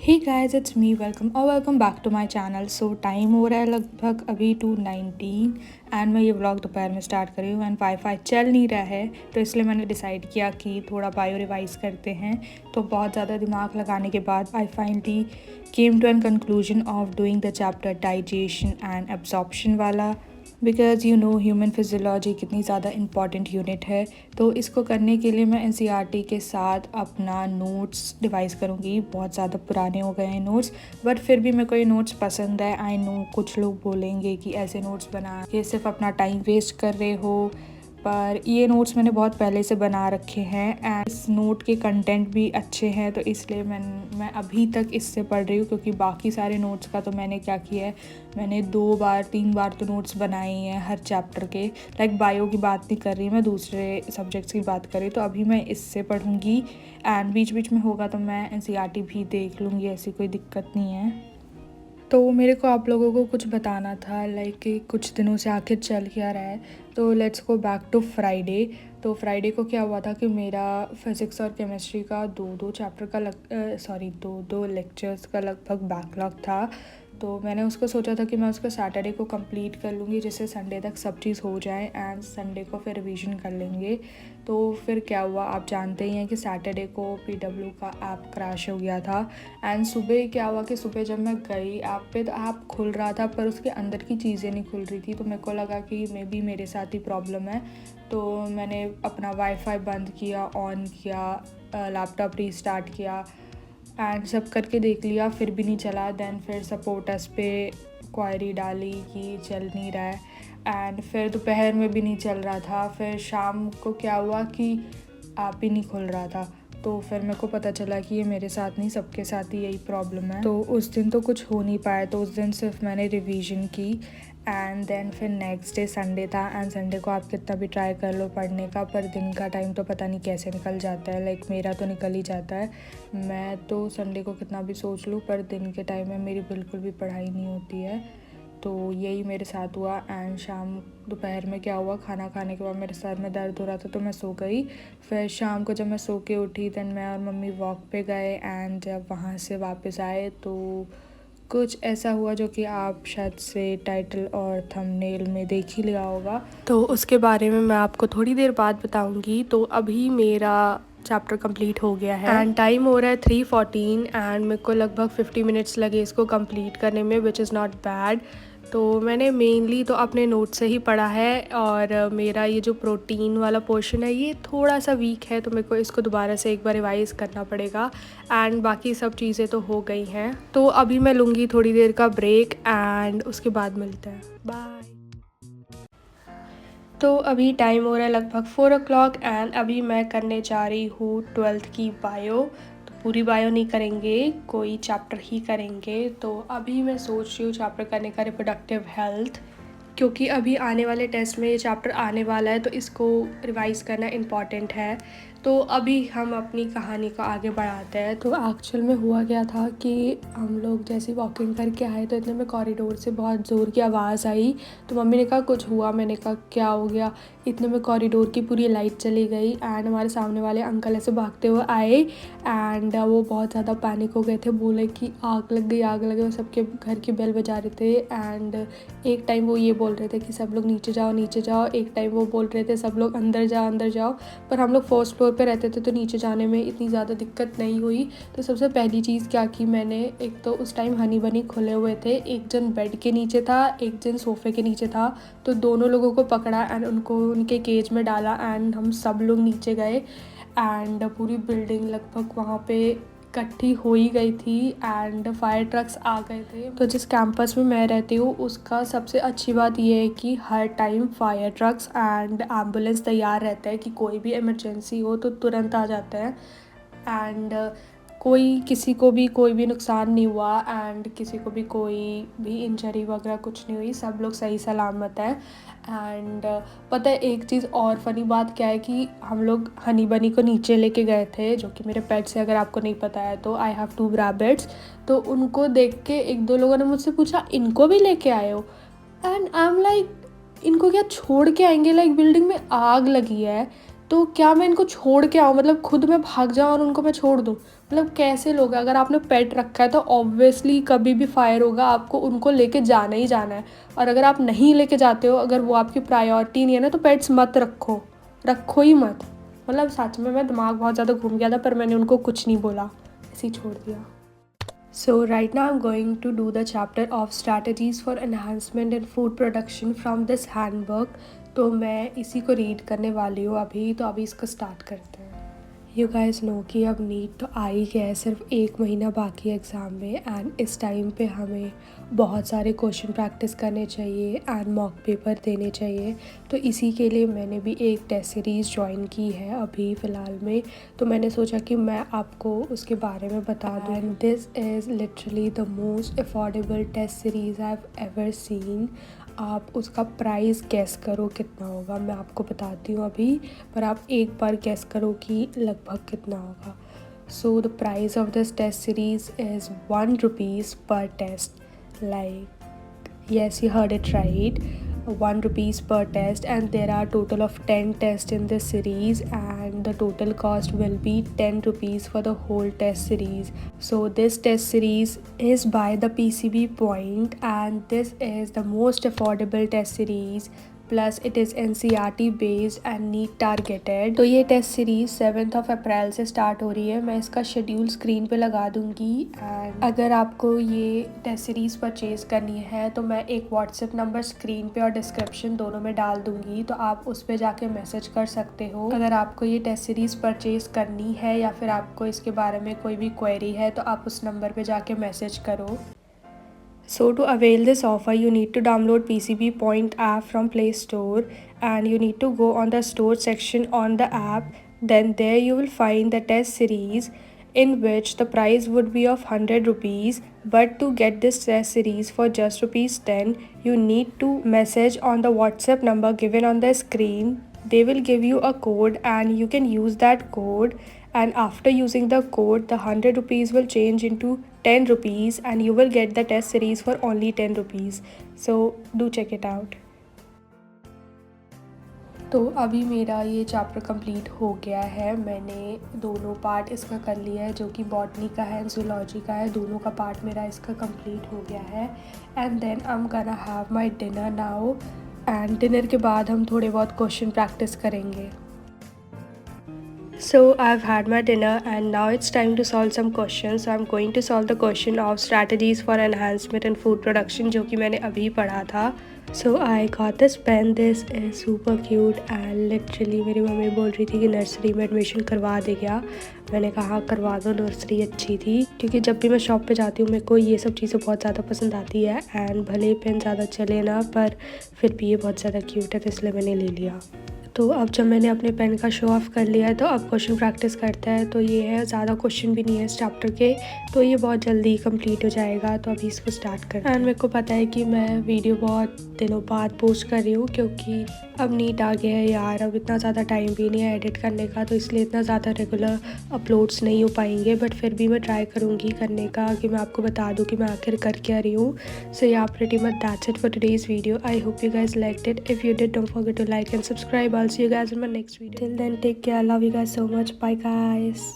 Hey guys, it's me welcome back to my channel. So time हो रहा है लगभग अभी 2:19 एंड मैं ये व्लॉग दोपहर में स्टार्ट कर रही हूँ एंड वाईफाई चल नहीं रहा है, तो इसलिए मैंने डिसाइड किया कि थोड़ा बायो रिवाइज करते हैं। तो बहुत ज़्यादा दिमाग लगाने के बाद I finally came to an conclusion of doing the chapter digestion and absorption वाला, बिकॉज ह्यूमन फिजियोलॉजी कितनी ज़्यादा इम्पॉर्टेंट यूनिट है। तो इसको करने के लिए मैं एनसीईआरटी के साथ अपना नोट्स डिवाइस करूँगी। बहुत ज़्यादा पुराने हो गए हैं नोट्स, बट फिर भी मेरे को ये नोट्स पसंद है। आई नो कुछ लोग बोलेंगे कि ऐसे नोट्स बना के सिर्फ अपना टाइम वेस्ट कर रहे हो, पर ये नोट्स मैंने बहुत पहले से बना रखे हैं एंड इस नोट के कंटेंट भी अच्छे हैं, तो इसलिए मैं अभी तक इससे पढ़ रही हूँ। क्योंकि बाकी सारे नोट्स का तो मैंने क्या किया है, मैंने 2 बार 3 बार तो नोट्स बनाए ही हैं हर चैप्टर के। लाइक बायो की बात नहीं कर रही, मैं दूसरे सब्जेक्ट्स की बात कर रही, तो अभी मैं इससे पढ़ूँगी एंड बीच बीच में होगा तो मैं एनसीईआरटी भी देख लूँगी, ऐसी कोई दिक्कत नहीं है। तो मेरे को आप लोगों को कुछ बताना था, लाइक कि कुछ दिनों से आखिर चल क्या रहा है। तो let's go back to Friday. तो फ्राइडे को क्या हुआ था कि मेरा फिज़िक्स और केमिस्ट्री का दो चैप्टर का दो लेक्चर्स का लगभग बैकलॉग था। तो मैंने उसको सोचा था कि मैं उसको सैटरडे को कंप्लीट कर लूँगी, जिससे संडे तक सब चीज़ हो जाए एंड संडे को फिर रिवीजन कर लेंगे। तो फिर क्या हुआ, आप जानते ही हैं कि सैटरडे को पीडब्ल्यू का ऐप क्रैश हो गया था एंड सुबह क्या हुआ कि सुबह जब मैं गई ऐप पे, तो ऐप खुल रहा था पर उसके अंदर की चीज़ें नहीं खुल रही थी। तो मेरे को लगा कि मे बी मेरे साथ ही प्रॉब्लम है। तो मैंने अपना वाईफाई बंद किया, ऑन किया, लैपटॉप रीस्टार्ट किया एंड सब करके देख लिया, फिर भी नहीं चला। देन फिर सपोर्ट अस पे क्वायरी डाली कि चल नहीं रहा है एंड फिर दोपहर में भी नहीं चल रहा था। फिर शाम को क्या हुआ कि ऐप ही नहीं खुल रहा था। तो फिर मेरे को पता चला कि ये मेरे साथ नहीं, सबके साथ ही यही प्रॉब्लम है। तो उस दिन तो कुछ हो नहीं पाया, तो उस दिन सिर्फ मैंने रिवीजन की एंड देन फिर नेक्स्ट डे संडे था एंड संडे को आप कितना भी ट्राई कर लो पढ़ने का, पर दिन का टाइम तो पता नहीं कैसे निकल जाता है। लाइक मेरा तो निकल ही जाता है। मैं तो संडे को कितना भी सोच लूँ, पर दिन के टाइम में मेरी बिल्कुल भी पढ़ाई नहीं होती है। तो यही मेरे साथ हुआ एंड दोपहर में क्या हुआ, खाना खाने के बाद मेरे सर में दर्द हो रहा था तो मैं सो गई। फिर शाम को जब मैं सो के उठी, देन मैं और मम्मी वॉक पे गए एंड जब वहाँ से वापस आए तो कुछ ऐसा हुआ जो कि आप शायद से टाइटल और थंबनेल में देख ही लिया होगा। तो उसके बारे में मैं आपको थोड़ी देर बाद बताऊंगी। तो अभी मेरा चैप्टर कंप्लीट हो गया है एंड टाइम हो रहा है 3:14 एंड मेरे को लगभग 50 मिनट्स लगे इसको कंप्लीट करने में, विच इज़ नॉट बैड। तो मैंने मेनली तो अपने नोट से ही पढ़ा है और मेरा ये जो प्रोटीन वाला पोर्शन है ये थोड़ा सा वीक है, तो मेरे को इसको दोबारा से एक बार रिवाइज़ करना पड़ेगा एंड बाकी सब चीज़ें तो हो गई हैं। तो अभी मैं लूँगी थोड़ी देर का ब्रेक एंड उसके बाद मिलते हैं। बाय। तो अभी टाइम हो रहा है लगभग 4 o'clock एंड अभी मैं करने जा रही हूँ 12th की बायो। तो पूरी बायो नहीं करेंगे, कोई चैप्टर ही करेंगे। तो अभी मैं सोच रही हूँ चैप्टर करने का रिप्रोडक्टिव हेल्थ, क्योंकि अभी आने वाले टेस्ट में ये चैप्टर आने वाला है, तो इसको रिवाइज़ करना इम्पॉर्टेंट है। तो अभी हम अपनी कहानी को आगे बढ़ाते हैं। तो एक्चुअल में हुआ क्या था कि हम लोग जैसे वॉकिंग करके आए तो इतने में कॉरिडोर से बहुत ज़ोर की आवाज़ आई। तो मम्मी ने कहा कुछ हुआ, मैंने कहा क्या हो गया। इतने में कॉरिडोर की पूरी लाइट चली गई एंड हमारे सामने वाले अंकल ऐसे भागते हुए आए एंड वो बहुत ज़्यादा पैनिक हो गए थे, बोले कि आग लग गई आग लग गई। वो सबके घर की बेल बजा रहे थे एंड एक टाइम वो ये बोल रहे थे कि सब लोग नीचे जाओ नीचे जाओ, एक टाइम वो बोल रहे थे सब लोग अंदर जाओ अंदर जाओ। पर हम लोग फर्स्ट फ्लोर पे रहते थे तो नीचे जाने में इतनी ज़्यादा दिक्कत नहीं हुई। तो सबसे पहली चीज़ क्या की मैंने, एक तो उस टाइम हनी बनी खुले हुए थे, एक जन बेड के नीचे था एक जन सोफ़े के नीचे था। तो दोनों लोगों को पकड़ा एंड उनको उनके केज में डाला एंड हम सब लोग नीचे गए एंड पूरी बिल्डिंग लगभग वहाँ पे इकट्ठी हो ही गई थी एंड फायर ट्रक्स आ गए थे। तो जिस कैंपस में मैं रहती हूँ उसका सबसे अच्छी बात यह है कि हर time fire trucks and ambulance तैयार रहता है कि कोई भी इमरजेंसी हो तो तुरंत आ जाता है एंड किसी को भी कोई भी नुकसान नहीं हुआ एंड किसी को भी कोई भी इंजरी वगैरह कुछ नहीं हुई, सब लोग सही सलामत है। एंड पता है एक चीज़ और फ़नी बात क्या है कि हम लोग हनी बनी को नीचे लेके गए थे, जो कि मेरे पेट्स है, अगर आपको नहीं पता है तो आई हैव 2 रैबिट्स। तो उनको देख के एक दो लोगों ने मुझसे पूछा इनको भी लेके आए हो एंड आई एम लाइक इनको क्या छोड़ के आएंगे, लाइक बिल्डिंग में आग लगी है। तो क्या मैं इनको छोड़ के आऊँ, मतलब खुद मैं भाग जाऊँ और उनको मैं छोड़ दूँ? मतलब कैसे लोग हैं? अगर आपने पेट रखा है तो ऑब्वियसली कभी भी फायर होगा, आपको उनको लेके जाना ही जाना है। और अगर आप नहीं लेके जाते हो, अगर वो आपकी प्रायोरिटी नहीं है ना, तो पेट्स मत रखो, रखो ही मत। मतलब सच में मैं दिमाग बहुत ज़्यादा घूम गया था, पर मैंने उनको कुछ नहीं बोला, ऐसे ही छोड़ दिया। So right now I'm going to do the chapter of strategies for enhancement in food production from this handbook। तो मैं इसी को रीड करने वाली हूँ अभी, तो अभी इसको स्टार्ट करते हैं। यू गाइस नो कि अब नीट तो आ ही गया है, सिर्फ 1 महीना बाकी है एग्ज़ाम में, एंड इस टाइम पे हमें बहुत सारे क्वेश्चन प्रैक्टिस करने चाहिए एंड मॉक पेपर देने चाहिए। तो इसी के लिए मैंने भी एक टेस्ट सीरीज़ ज्वाइन की है अभी फ़िलहाल में, तो मैंने सोचा कि मैं आपको उसके बारे में बता दूँ। And this is literally the most affordable test series I have ever seen. आप उसका प्राइस गेस करो कितना होगा, मैं आपको बताती हूँ अभी, पर आप एक बार गेस करो कि लगभग कितना होगा। So the price of this test series is ₹1 per test. Like, yes, you heard it right, ₹1 per test, and there are total of 10 tests in this series, and the total cost will be ₹10 for the whole test series. So this test series is by the PCB Point, and this is the most affordable test series, plus it is NCERT based and NEET targeted. तो ये test series 7 अप्रैल से start हो रही है। मैं इसका schedule screen पे लगा दूँगी, एंड अगर आपको ये टेस्ट सीरीज़ परचेज़ करनी है तो मैं एक व्हाट्सएप नंबर स्क्रीन पे और डिस्क्रिप्शन दोनों में डाल दूँगी, तो आप उस पर जाके मैसेज कर सकते हो अगर आपको ये टेस्ट सीरीज़ परचेज़ करनी है, या फिर आपको इसके बारे में कोई भी क्वेरी है तो आप उस नंबर पे जाके मैसेज करो। So to avail this offer, you need to download PCB Point app from Play Store, and you need to go on the store section on the app. Then there you will find the test series, in which the price would be of ₹100. But to get this test series for just ₹10, you need to message on the WhatsApp number given on the screen. They will give you a code and you can use that code, and after using the code the ₹100 will change into ₹10 and you will get the test series for only ₹10. So do check it out। तो अभी मेरा ये chapter complete हो गया है। मैंने दोनों part इसका कर लिया है, जो कि बॉटनी का है, जूलॉजी का है। दोनों का पार्ट मेरा इसका कंप्लीट हो गया है। And then I am gonna have my dinner now, and dinner के बाद हम थोड़े बहुत क्वेश्चन प्रैक्टिस करेंगे। So I've had my dinner and now it's time to solve some questions. So I'm going to solve the question of strategies for enhancement in food production, जो कि मैंने अभी पढ़ा था। So I got this pen. This is super cute and literally मेरी mummy बोल रही थी कि नर्सरी में एडमिशन करवा दे क्या। मैंने कहा करवा दो, नर्सरी अच्छी थी, क्योंकि जब भी मैं शॉप पे जाती हूँ मेरे को ये सब चीज़ें बहुत ज़्यादा पसंद आती है। एंड भले पेन ज़्यादा चले ना, पर फिर भी ये बहुत ज़्यादा क्यूट है, तो इसलिए मैंने ले लिया। तो अब जब मैंने अपने पेन का शो ऑफ़ कर लिया है तो अब क्वेश्चन प्रैक्टिस करते हैं। तो ये है, ज़्यादा क्वेश्चन भी नहीं है इस चैप्टर के, तो ये बहुत जल्दी कंप्लीट हो जाएगा। तो अभी इसको स्टार्ट करते हैं। एंड मेरे को पता है कि मैं वीडियो बहुत दिनों बाद पोस्ट कर रही हूँ, क्योंकि अब नीट आ गया है यार, अब इतना ज़्यादा टाइम भी नहीं है एडिट करने का, तो इसलिए इतना ज़्यादा रेगुलर अपलोड्स नहीं हो पाएंगे। बट फिर भी मैं ट्राई करूँगी करने का, कि मैं आपको बता दूँ कि मैं आखिर कर क्या रही हूँ। सो या pretty much that's it for today's video. I hope you guys liked it. If you did, don't forget to like and subscribe. I'll see you guys in my next video. Till then, take care. Love you guys so much. Bye guys.